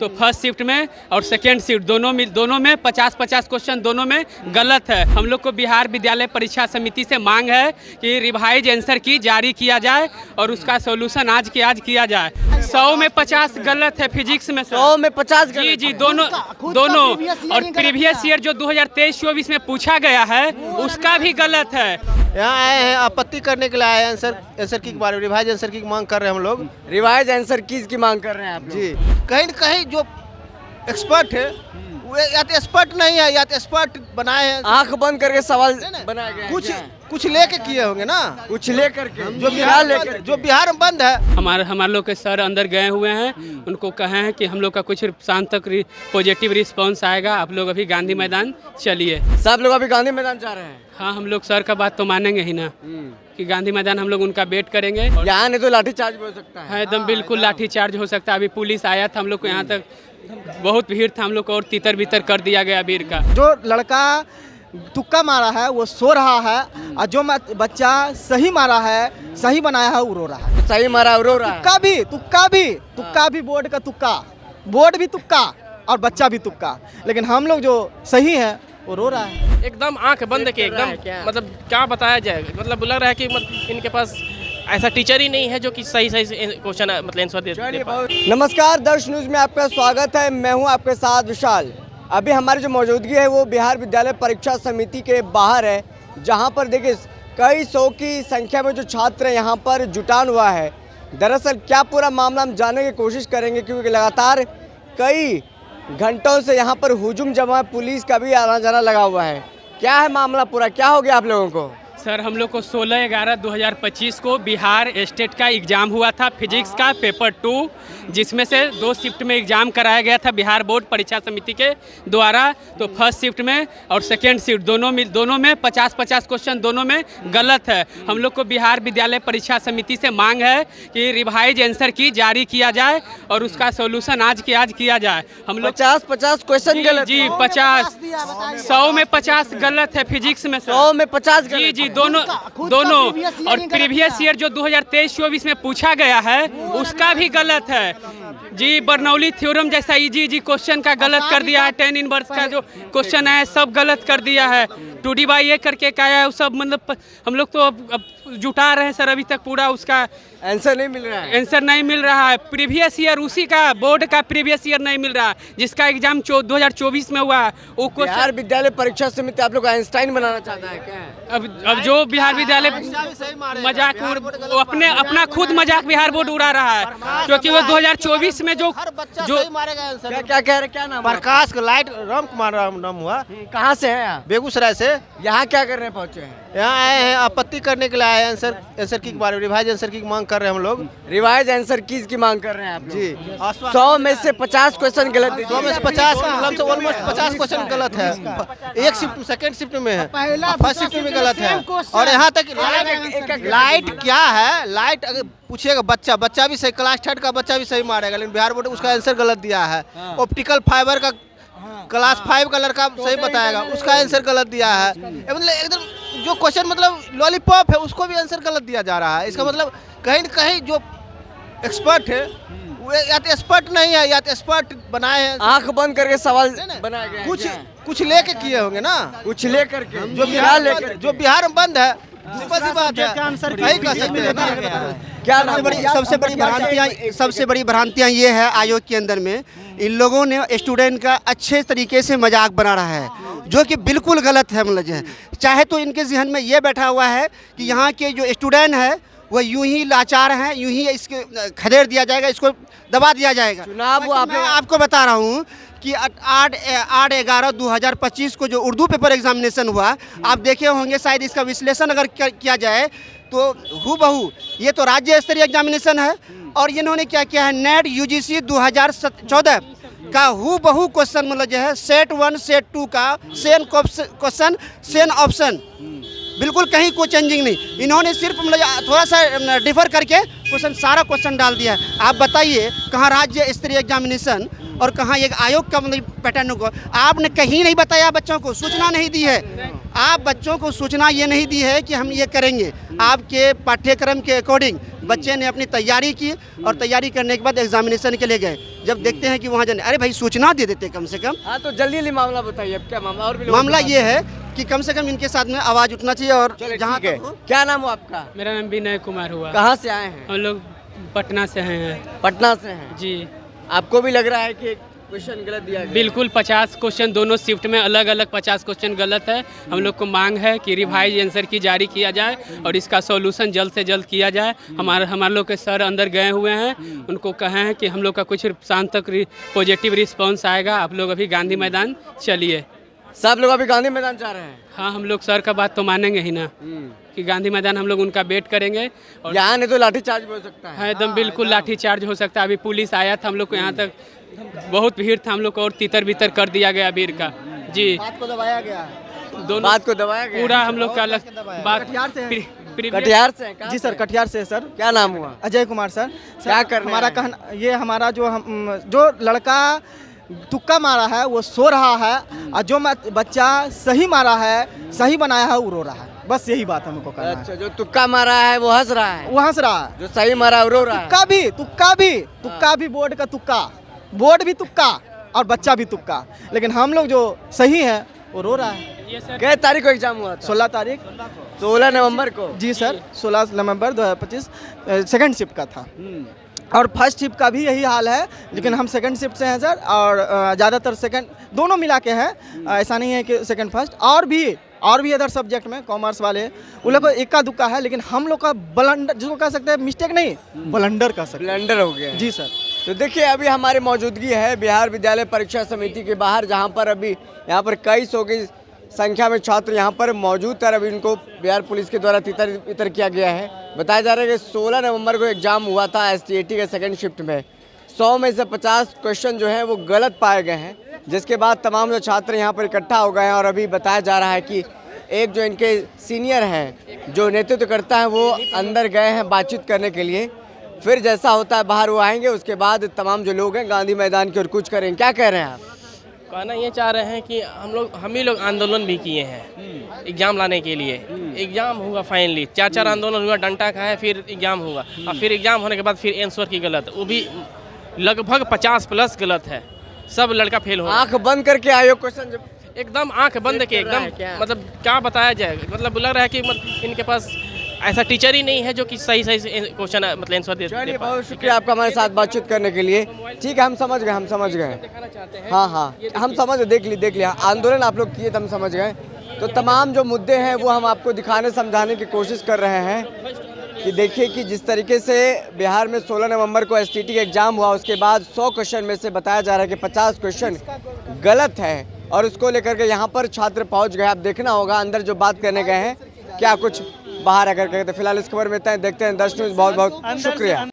तो first shift में और सेकेंड शिफ्ट दोनों में 50-50 क्वेश्चन दोनों में गलत है। हम लोग को बिहार विद्यालय परीक्षा समिति से मांग है कि रिवाइज आंसर की जारी किया जाए और उसका सोल्यूशन आज के आज किया जाए। 100 में 50 गलत है, फिजिक्स में 100 में 50 जी जी दोनों और प्रीवियस ईयर जो 2023-24 में पूछा गया है उसका भी गलत है। यहाँ आए हैं आपत्ति करने के लिए आए हैं आंसर की बारे में रिवाइज आंसर की मांग कर रहे हैं हम लोग। रिवाइज आंसर कीज की मांग कर रहे हैं आप लोग। जी कहीं न कहीं जो एक्सपर्ट है वो या तो एक्सपर्ट नहीं है या तो एक्सपर्ट बनाए हैं, आंख बंद करके सवाल बनाया गया है। कुछ लेके किए होंगे ना, कुछ लेकर के जो बिहार में बंद है। हमारे लोग के सर अंदर गए हुए हैं, उनको कहे हैं कि हम लोग का कुछ शाम तक पॉजिटिव रिस्पांस आएगा, आप लोग अभी गांधी मैदान चलिए। सब लोग अभी गांधी मैदान जा रहे हैं। हाँ, हम लोग सर का बात तो मानेंगे ही ना कि गांधी मैदान हम लोग उनका वेट करेंगे। यहाँ नहीं तो लाठीचार्ज भी हो सकता है। एकदम बिल्कुल लाठीचार्ज हो सकता है। अभी पुलिस आया था, हम लोग को यहाँ तक बहुत भीड़ था, हम लोग को और तितर बितर कर दिया गया भीड़ का। जो लड़का तुक्का मारा है वो सो रहा है और जो बच्चा सही मारा है, सही बनाया है, वो रो रहा है। सही मारा रो रहा है। तुक्का भी बोर्ड का तुक्का, बोर्ड भी तुक्का और बच्चा भी तुक्का, लेकिन हम लोग जो सही है वो रो रहा है। एकदम आंख बंद के एकदम मतलब क्या बताया जाए, मतलब लग रहा है कि इनके पास ऐसा टीचर ही नहीं है जो कि सही क्वेश्चन मतलब आंसर दे पाए। नमस्कार, दर्श न्यूज में आपका स्वागत है। मैं हूं आपके साथ विशाल। अभी हमारी जो मौजूदगी है वो बिहार विद्यालय परीक्षा समिति के बाहर है, जहां पर देखिए कई सौ की संख्या में जो छात्र यहाँ पर जुटान हुआ है। दरअसल क्या पूरा मामला हम जानने की कोशिश करेंगे, क्योंकि लगातार कई घंटों से यहाँ पर हुजूम जमा, पुलिस का भी आना जाना लगा हुआ है। क्या है मामला पूरा, क्या हो गया आप लोगों को? सर, हम लोग को 16/11/2025 को बिहार स्टेट का एग्ज़ाम हुआ था, फिजिक्स का पेपर 2, जिसमें से 2 शिफ्ट में एग्ज़ाम कराया गया था बिहार बोर्ड परीक्षा समिति के द्वारा। तो फर्स्ट शिफ्ट में और सेकेंड शिफ्ट दोनों में 50-50 क्वेश्चन दोनों में गलत है। हम लोग को बिहार विद्यालय परीक्षा समिति से मांग है कि रिवाइज आंसर की जारी किया जाए और उसका सोल्यूशन आज के आज किया जाए। हम लोग 50-50 क्वेश्चन गलत। जी 50, 100 में 50 गलत है, फिजिक्स में 100 में 50 जी जी दोनों और प्रीवियस ईयर जो 2023-24 में पूछा गया है उसका भी गलत है। जी बर्नौली थ्योरम जैसा इजी क्वेश्चन का गलत कर दिया है। 10 इनवर्स का जो क्वेश्चन है सब गलत कर दिया है। 2D/A करके क्या है, सब मतलब हम लोग तो अब जुटा रहे हैं सर, अभी तक पूरा उसका आंसर नहीं मिल रहा है। आंसर नहीं मिल रहा है। प्रीवियस ईयर उसी का बोर्ड का प्रीवियस ईयर नहीं मिल रहा है, जिसका एग्जाम 2024 में हुआ है। वो बिहार विद्यालय परीक्षा समिति आप लोग आइंस्टाइन बनाना चाहता है क्या? अब जो बिहार विद्यालय मजाक अपना खुद मजाक बिहार बोर्ड उड़ा रहा है, क्योंकि वो 2024 में जो क्या कह रहे, क्या नाम? प्रकाश लाइट राम कुमार नाम हुआ। कहाँ से है आप? बेगूसराय से। यहाँ क्या करने पहुँचे हैं? यहाँ आए हैं आपत्ति करने के लिए आए हैं आंसर की बारे में रिवाइज आंसर की मांग कर रहे हैं हम लोग। रिवाइज आंसर कीज की मांग कर रहे हैं आप लोग। जी 100 में से 50 क्वेश्चन गलत। 100 में से 50 ऑलमोस्ट 50 क्वेश्चन गलत है। एक शिफ्ट सेकेंड शिफ्ट में है, फर्स्ट शिफ्ट में गलत है। और यहाँ तक लाइट क्या है, लाइट अगर पूछिएगा बच्चा भी सही, क्लास 3 का बच्चा भी सही मारेगा, लेकिन बिहार बोर्ड उसका आंसर गलत दिया है। ऑप्टिकल फाइबर का क्लास 5 का लड़का सही बताएगा, उसका आंसर गलत दिया है। मतलब एकदम जो क्वेश्चन मतलब लॉलीपॉप है उसको भी आंसर गलत दिया जा रहा है। इसका मतलब कहीं न कहीं जो एक्सपर्ट है वो या तो एक्सपर्ट नहीं है या तो एक्सपर्ट बनाए हैं, आंख बंद करके सवाल बनाया गया है। कुछ लेके किए होंगे ना, कुछ लेकर के जो बिहार में बंद है, सिंपल सी बात है, नहीं कर सकते हैं ना। क्या सबसे बड़ी भ्रांतियां ये है आयोग के अंदर में, इन लोगों ने स्टूडेंट का अच्छे तरीके से मजाक बना रहा है, जो कि बिल्कुल गलत है। मतलब जो है, चाहे तो इनके जहन में ये बैठा हुआ है कि यहाँ के जो स्टूडेंट है वह यूं ही लाचार हैं, यूं ही इसके खदेड़ दिया जाएगा, इसको दबा दिया जाएगा। चुनाव आपको बता रहा हूँ कि 8/11/2025 को जो उर्दू पेपर एग्जामिनेशन हुआ, आप देखे होंगे शायद, इसका विश्लेषण अगर किया जाए तो हूबहू ये तो राज्य स्तरीय एग्जामिनेशन है, और इन्होंने क्या किया है, नेट UGC 2014 का हूबहू क्वेश्चन मतलब जो है सेट 1 सेट 2 का सेम क्वेश्चन सेम ऑप्शन, बिल्कुल कहीं कोई चेंजिंग नहीं। इन्होंने सिर्फ मतलब थोड़ा सा डिफर करके सारा क्वेश्चन डाल दिया। आप बताइए कहाँ राज्य स्तरीय एग्जामिनेशन और कहाँ एक आयोग का मतलब पैटर्न को आपने कहीं नहीं बताया, बच्चों को सूचना नहीं दी है। आप बच्चों को सूचना ये नहीं दी है कि हम ये करेंगे। आपके पाठ्यक्रम के अकॉर्डिंग बच्चे ने अपनी तैयारी की और तैयारी करने के बाद एग्जामिनेशन के लिए गए। जब देखते हैं कि वहाँ जाने, अरे भाई सूचना दे देते कम से कम। हाँ, तो जल्दी जल्दी मामला बताइए, अब क्या मामला? और भी मामला ये है कि कम से कम इनके साथ में आवाज़ उठना चाहिए। और जहाँ ठीक है, तक हो, क्या नाम हो आपका? मेरा नाम विनय कुमार हुआ। कहाँ से आए हैं? हम लोग पटना से हैं। पटना से हैं जी आपको भी लग रहा है कि क्वेश्चन गलत दिया गया? बिल्कुल 50 क्वेश्चन दोनों शिफ्ट में अलग अलग 50 क्वेश्चन गलत है। हम लोग को मांग है कि रिवाइज आंसर की जारी किया जाए और इसका सॉल्यूशन जल्द से जल्द किया जाए। हमारे लोग के सर अंदर गए हुए हैं, उनको कहे हैं कि हम लोग का कुछ शाम तक पॉजिटिव रिस्पांस आएगा। आप लोग अभी गांधी मैदान चलिए। सब लोग अभी गांधी मैदान जा रहे हैं? हाँ, हम लोग सर का बात तो मानेंगे ही ना कि गांधी मैदान हम लोग उनका वेट करेंगे। और यहाँ नहीं तो लाठीचार्ज भी हो सकता है। हाँ, एकदम बिल्कुल लाठी चार्ज हो सकता है। अभी पुलिस आया था, हम लोग को यहाँ तक बहुत भीड़ था, हम लोग को और तितर बितर कर दिया गया भीड़ का। जी, बात को दबाया गया है। दोनों बात को दबाया गया? पूरा हम लोग का अलग बात। कटिहार से हैं। कटिहार से हैं? कहाँ जी से? सर, कटिहार से है सर। क्या नाम हुआ? अजय कुमार सर। क्या करने हमारा आए हैं? कहना ये हमारा जो लड़का तुक्का मारा है वो सो रहा है, और जो बच्चा सही मारा है, सही बनाया है, वो रो रहा है। बस यही बात हमको करना है। अच्छा, जो तुक्का मारा है वो हंस रहा है, वो हंस रहा है। जो सही मारा है वो रो रहा है। तुक्का भी बोर्ड का तुक्का, बोर्ड भी तुक्का और बच्चा भी तुक्का, लेकिन हम लोग जो सही है वो रो रहा है। ये सर कितने तारीख को एग्जाम हुआ था? 16 तारीख। 16 नवंबर को। जी सर, 16 नवंबर 2025 सेकंड शिफ्ट का था। और फर्स्ट शिफ्ट का भी यही हाल है, लेकिन हम सेकंड शिफ्ट से हैं सर। और ज़्यादातर सेकंड दोनों मिला के हैं, ऐसा नहीं है कि सेकंड फर्स्ट। और भी अदर सब्जेक्ट में कॉमर्स वाले उन लोग को इक्का दुक्का है, लेकिन हम लोग का ब्लंडर, जिसको कह सकते हैं मिस्टेक नहीं, ब्लंडर कह सकते हैं। ब्लंडर हो गया। जी सर। तो देखिए, अभी हमारी मौजूदगी है बिहार विद्यालय परीक्षा समिति के बाहर, जहां पर अभी यहाँ पर कई सौ की संख्या में छात्र यहाँ पर मौजूद थे। अभी इनको बिहार पुलिस के द्वारा तितर किया गया है। बताया जा रहा है कि 16 नवंबर को एग्जाम हुआ था STAT के सेकंड शिफ्ट में। 100 में से 50 क्वेश्चन जो हैं वो गलत पाए गए हैं, जिसके बाद तमाम जो छात्र यहाँ पर इकट्ठा हो गए हैं। और अभी बताया जा रहा है कि एक जो इनके सीनियर हैं, जो नेतृत्व करता है, वो अंदर गए हैं बातचीत करने के लिए। फिर जैसा होता है बाहर वो आएंगे, उसके बाद तमाम जो लोग हैं गांधी मैदान की ओर कूच करेंगे। क्या कह रहे हैं आप? कहना ये चाह रहे हैं कि हम ही लोग आंदोलन भी किए हैं एग्ज़ाम लाने के लिए। एग्ज़ाम हुआ फाइनली, 4 आंदोलन हुआ, डंडा का है, फिर एग्ज़ाम हुआ। और फिर एग्ज़ाम होने के बाद फिर आंसर की गलत, वो भी लगभग 50+ गलत है। सब लड़का फेल हो। आंख बंद करके आए हो क्वेश्चन जब? एकदम आंख बंद के, एकदम मतलब क्या बताया जाए। मतलब लग रहा है कि इनके पास ऐसा टीचर ही नहीं है जो कि सही क्वेश्चन मतलब आंसर दे। चलिए, बहुत शुक्रिया आपका हमारे साथ बातचीत करने के लिए। ठीक है, हम समझ गए। हाँ, हम समझ, देख लिया आंदोलन आप लोग किए तो हम समझ गए। तो तमाम जो मुद्दे हैं वो हम आपको दिखाने समझाने की कोशिश कर रहे हैं कि देखिए कि जिस तरीके से बिहार में 16 नवंबर को STAT का एग्जाम हुआ, उसके बाद 100 क्वेश्चन में से बताया जा रहा है कि 50 क्वेश्चन गलत है। और उसको लेकर के यहाँ पर छात्र पहुँच गए। अब देखना होगा अंदर जो बात करने गए हैं क्या कुछ बाहर आकर के। तो फिलहाल इस खबर में इतना ही, देखते हैं 10 न्यूज़। बहुत बहुत शुक्रिया।